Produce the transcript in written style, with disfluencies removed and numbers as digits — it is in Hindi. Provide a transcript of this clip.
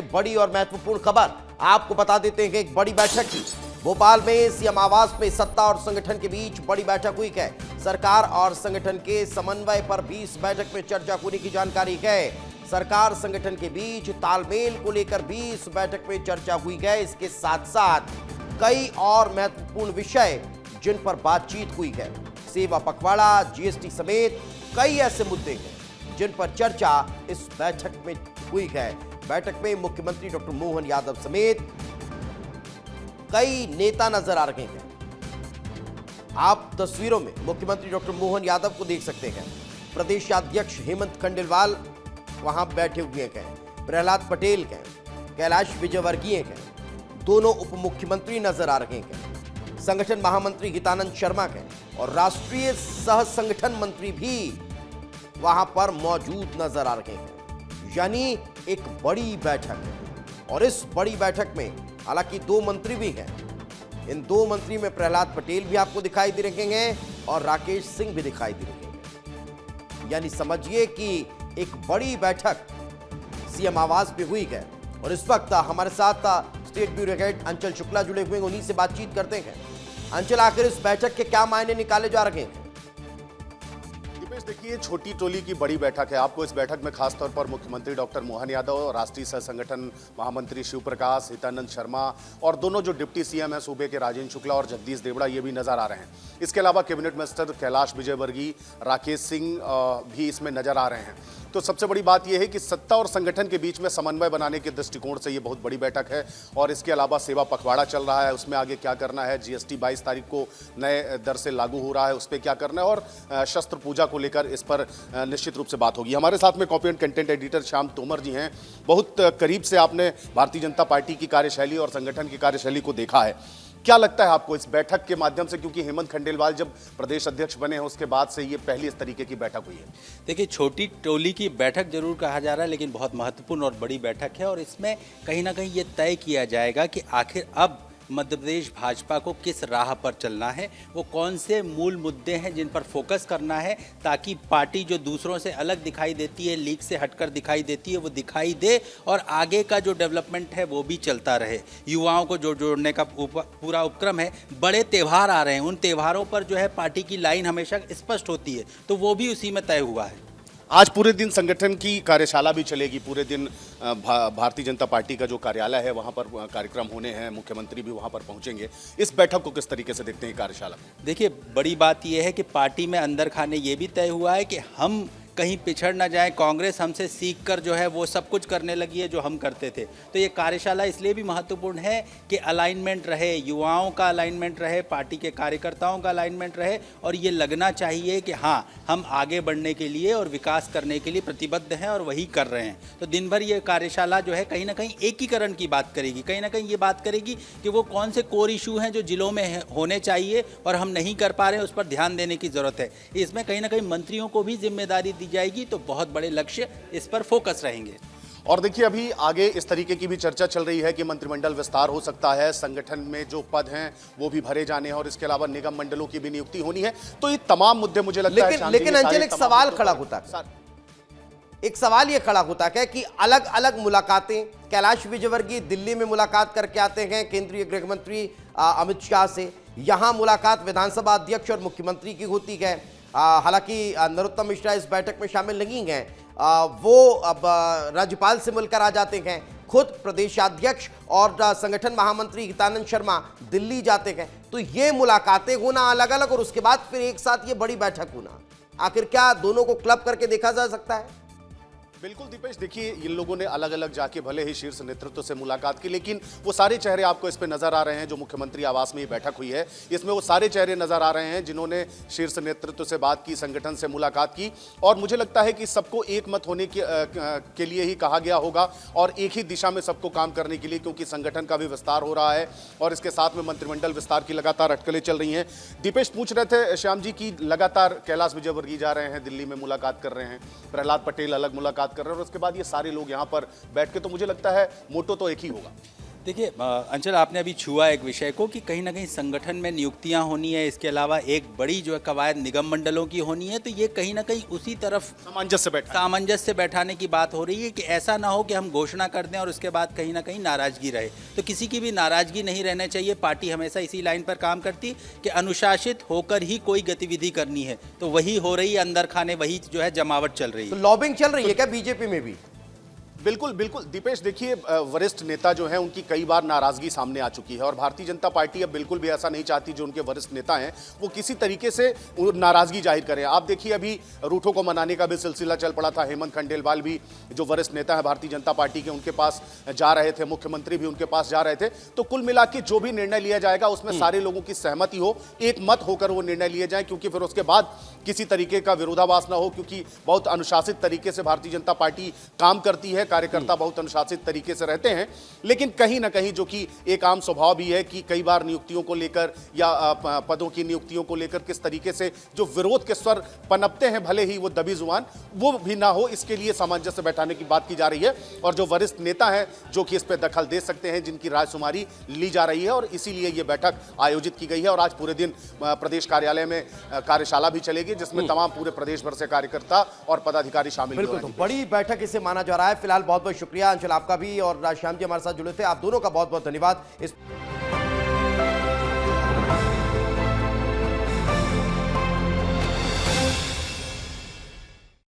एक बड़ी और महत्वपूर्ण खबर आपको बता देते हैं कि एक बड़ी बैठक की भोपाल में सीएम आवास में सत्ता और संगठन के बीच बड़ी बैठक हुई है। सरकार और संगठन के समन्वय पर भी इस बैठक में चर्चा होने की जानकारी है। सरकार संगठन के बीच तालमेल को लेकर भी इस बैठक में चर्चा हुई है। इसके साथ साथ कई और महत्वपूर्ण विषय जिन पर बातचीत हुई है, सेवा पखवाड़ा, जीएसटी समेत कई ऐसे मुद्दे हैं जिन पर चर्चा इस बैठक में हुई है। बैठक में मुख्यमंत्री डॉक्टर मोहन यादव समेत कई नेता नजर आ रहे हैं। आप तस्वीरों में मुख्यमंत्री डॉक्टर मोहन यादव को देख सकते हैं। प्रदेश अध्यक्ष हेमंत खंडेलवाल वहां बैठे हुए हैं, प्रहलाद पटेल हैं, कैलाश विजयवर्गीय हैं, दोनों उप मुख्यमंत्री नजर आ रहे हैं, संगठन महामंत्री हितानंद शर्मा हैं और राष्ट्रीय सह संगठन मंत्री भी वहां पर मौजूद नजर आ रहे हैं। यानी एक बड़ी बैठक है और इस बड़ी बैठक में हालांकि दो मंत्री भी हैं। इन दो मंत्री में प्रहलाद पटेल भी आपको दिखाई दे रहे हैं और राकेश सिंह भी दिखाई दे रहे हैं। यानी समझिए कि एक बड़ी बैठक सीएम आवास पे हुई है और इस वक्त हमारे साथ स्टेट ब्यूरो हेड अंचल शुक्ला जुड़े हुए हैं, उन्हीं से बातचीत करते हैं। अंचल, आखिर इस बैठक के क्या मायने निकाले जा रहे हैं? देखिए, छोटी टोली की बड़ी बैठक है। आपको इस बैठक में खासतौर पर मुख्यमंत्री डॉक्टर मोहन यादव, राष्ट्रीय सह संगठन महामंत्री शिव प्रकाश, हितानंद शर्मा और दोनों जो डिप्टी सीएम हैं सूबे के, राजेंद्र शुक्ला और जगदीश देवड़ा, ये भी नजर आ रहे हैं। इसके अलावा कैबिनेट मिनिस्टर कैलाश विजयवर्गीय, राकेश सिंह भी इसमें नजर आ रहे हैं। तो सबसे बड़ी बात यह है कि सत्ता और संगठन के बीच में समन्वय बनाने के दृष्टिकोण से ये बहुत बड़ी बैठक है। और इसके अलावा सेवा पखवाड़ा चल रहा है, उसमें आगे क्या करना है, जीएसटी 22 तारीख को नए दर से लागू हो रहा है, उस पर क्या करना है, और शस्त्र पूजा को लेकर इस पर निश्चित रूप से बात होगी। हमारे साथ में copy and content editor Shyam Tomar ji हैं। बहुत करीब से आपने भारतीय जनता पार्टी की कार्यशैली और संगठन की कार्यशैली को देखा है। क्या लगता है आपको इस बैठक के माध्यम से, क्योंकि हेमंत खंडेलवाल जब प्रदेश अध्यक्ष बने हैं उसके बाद से ये पहली इस तरीके की बैठक हुई है? देखिए, छोटी टोली की बैठक जरूर कहा जा रहा है, लेकिन बहुत महत्वपूर्ण और बड़ी बैठक है और इसमें कहीं ना कहीं ये तय किया जाएगा कि आखिर अब मध्य प्रदेश भाजपा को किस राह पर चलना है, वो कौन से मूल मुद्दे हैं जिन पर फोकस करना है, ताकि पार्टी जो दूसरों से अलग दिखाई देती है, लीग से हटकर दिखाई देती है, वो दिखाई दे और आगे का जो डेवलपमेंट है वो भी चलता रहे। युवाओं को जोड़ने का पूरा उपक्रम है। बड़े त्यौहार आ रहे हैं, उन त्यौहारों पर जो है पार्टी की लाइन हमेशा स्पष्ट होती है, तो वो भी उसी में तय हुआ है। आज पूरे दिन संगठन की कार्यशाला भी चलेगी। पूरे दिन भारतीय जनता पार्टी का जो कार्यालय है वहां पर कार्यक्रम होने हैं, मुख्यमंत्री भी वहां पर पहुंचेंगे। इस बैठक को किस तरीके से देखते हैं कार्यशाला में? देखिए, बड़ी बात यह है कि पार्टी में अंदर खाने ये भी तय हुआ है कि हम कहीं पिछड़ ना जाए। कांग्रेस हमसे सीख कर जो है वो सब कुछ करने लगी है जो हम करते थे। तो ये कार्यशाला इसलिए भी महत्वपूर्ण है कि अलाइनमेंट रहे, युवाओं का अलाइनमेंट रहे, पार्टी के कार्यकर्ताओं का अलाइनमेंट रहे और ये लगना चाहिए कि हाँ, हम आगे बढ़ने के लिए और विकास करने के लिए प्रतिबद्ध हैं और वही कर रहे हैं। तो दिन भर ये कार्यशाला जो है कहीं ना कहीं एकीकरण की बात करेगी, कहीं ना कहीं ये बात करेगी कि वो कौन से कोर इशू हैं जो जिलों में होने चाहिए और हम नहीं कर पा रहे हैं, उस पर ध्यान देने की ज़रूरत है। इसमें कहीं ना कहीं मंत्रियों को भी जिम्मेदारी दी जाएगी, तो बहुत बड़े लक्ष्य इस पर फोकस रहेंगे। और देखिए, अभी आगे इस तरीके की भी चर्चा चल रही है कि मंत्रिमंडल विस्तार हो सकता है, संगठन में जो पद हैं वो भी भरे जाने हैं और इसके अलावा निगम मंडलों की भी नियुक्ति होनी है। तो ये तमाम मुद्दे मुझे लगता है, लेकिन अंचल, एक सवाल खड़ा होता है, एक सवाल ये खड़ा होता है कि अलग अलग मुलाकातें, कैलाश विजयवर्गीय दिल्ली में मुलाकात करके आते हैं केंद्रीय गृह मंत्री अमित शाह से, यहां मुलाकात विधानसभा अध्यक्ष और मुख्यमंत्री की होती है। हालांकि नरोत्तम मिश्रा इस बैठक में शामिल नहीं हैं, वो अब राज्यपाल से मिलकर आ जाते हैं। खुद प्रदेशाध्यक्ष और संगठन महामंत्री हितानंद शर्मा दिल्ली जाते हैं। तो ये मुलाकातें होना अलग अलग और उसके बाद फिर एक साथ ये बड़ी बैठक होना, आखिर क्या दोनों को क्लब करके देखा जा सकता है? बिल्कुल दीपेश, देखिए, इन लोगों ने अलग अलग जाके भले ही शीर्ष नेतृत्व से मुलाकात की, लेकिन वो सारे चेहरे आपको इस पे नजर आ रहे हैं। जो मुख्यमंत्री आवास में ये बैठक हुई है, इसमें वो सारे चेहरे नजर आ रहे हैं जिन्होंने शीर्ष नेतृत्व से बात की, संगठन से मुलाकात की। और मुझे लगता है कि सबको एक मत होने के लिए ही कहा गया होगा और एक ही दिशा में सबको काम करने के लिए, क्योंकि संगठन का भी विस्तार हो रहा है और इसके साथ में मंत्रिमंडल विस्तार की लगातार अटकलें चल रही हैं। दीपेश पूछ रहे थे श्याम जी की लगातार कैलाश विजयवर्गीय जा रहे हैं, दिल्ली में मुलाकात कर रहे हैं, प्रहलाद पटेल अलग मुलाकात कर रहे हैं और उसके बाद ये सारे लोग यहाँ पर बैठ के, तो मुझे लगता है मोटो तो एक ही होगा। देखिए अंचल, आपने अभी छुआ एक विषय को कि कहीं ना कहीं संगठन में नियुक्तियां होनी है, इसके अलावा एक बड़ी जो है कवायद निगम मंडलों की होनी है, तो ये कहीं ना कहीं उसी तरफ सामंजस्य बैठाने की बात हो रही है कि ऐसा ना हो कि हम घोषणा कर दें और उसके बाद कहीं ना कहीं नाराजगी रहे। तो किसी की भी नाराजगी नहीं रहना चाहिए। पार्टी हमेशा इसी लाइन पर काम करती कि अनुशासित होकर ही कोई गतिविधि करनी है, तो वही हो रही है अंदर खाने, वही जो है जमावट चल रही तो है। लॉबिंग चल रही है क्या बीजेपी में भी? बिल्कुल बिल्कुल दीपेश, देखिए वरिष्ठ नेता जो हैं उनकी कई बार नाराजगी सामने आ चुकी है और भारतीय जनता पार्टी अब बिल्कुल भी ऐसा नहीं चाहती जो उनके वरिष्ठ नेता हैं वो किसी तरीके से नाराजगी जाहिर करें। आप देखिए अभी रूठों को मनाने का भी सिलसिला चल पड़ा था। हेमंत खंडेलवाल भी जो वरिष्ठ नेता है भारतीय जनता पार्टी के, उनके पास जा रहे थे, मुख्यमंत्री भी उनके पास जा रहे थे। तो कुल मिला के जो भी निर्णय लिया जाएगा उसमें सारे लोगों की सहमति हो, एक मत होकर वो निर्णय लिए जाए, क्योंकि फिर उसके बाद किसी तरीके का विरोधाभास ना हो, क्योंकि बहुत अनुशासित तरीके से भारतीय जनता पार्टी काम करती है, कार्यकर्ता बहुत अनुशासित तरीके से रहते हैं। लेकिन कहीं ना कहीं जो कि एक आम स्वभाव भी है कि कई बार नियुक्तियों को लेकर या पदों की नियुक्तियों को लेकर किस तरीके से जो विरोध के स्वर पनपते हैं, भले ही वो दबी जुबान, वो भी ना हो, इसके लिए सामंजस्य बैठाने की बात की जा रही है। और जो वरिष्ठ नेता हैं जो कि इस पर दखल दे सकते हैं, जिनकी रायशुमारी ली जा रही है, और इसीलिए ये बैठक आयोजित की गई है। और आज पूरे दिन प्रदेश कार्यालय में कार्यशाला भी चलेगी जिसमें तमाम पूरे प्रदेश भर से कार्यकर्ता और पदाधिकारी शामिल बिल्कुल, तो बड़ी बैठक इसे माना जा रहा है। फिलहाल बहुत बहुत शुक्रिया अंचल आपका भी, और राजश्याम जी हमारे साथ जुड़े थे, आप दोनों का बहुत बहुत धन्यवाद। इस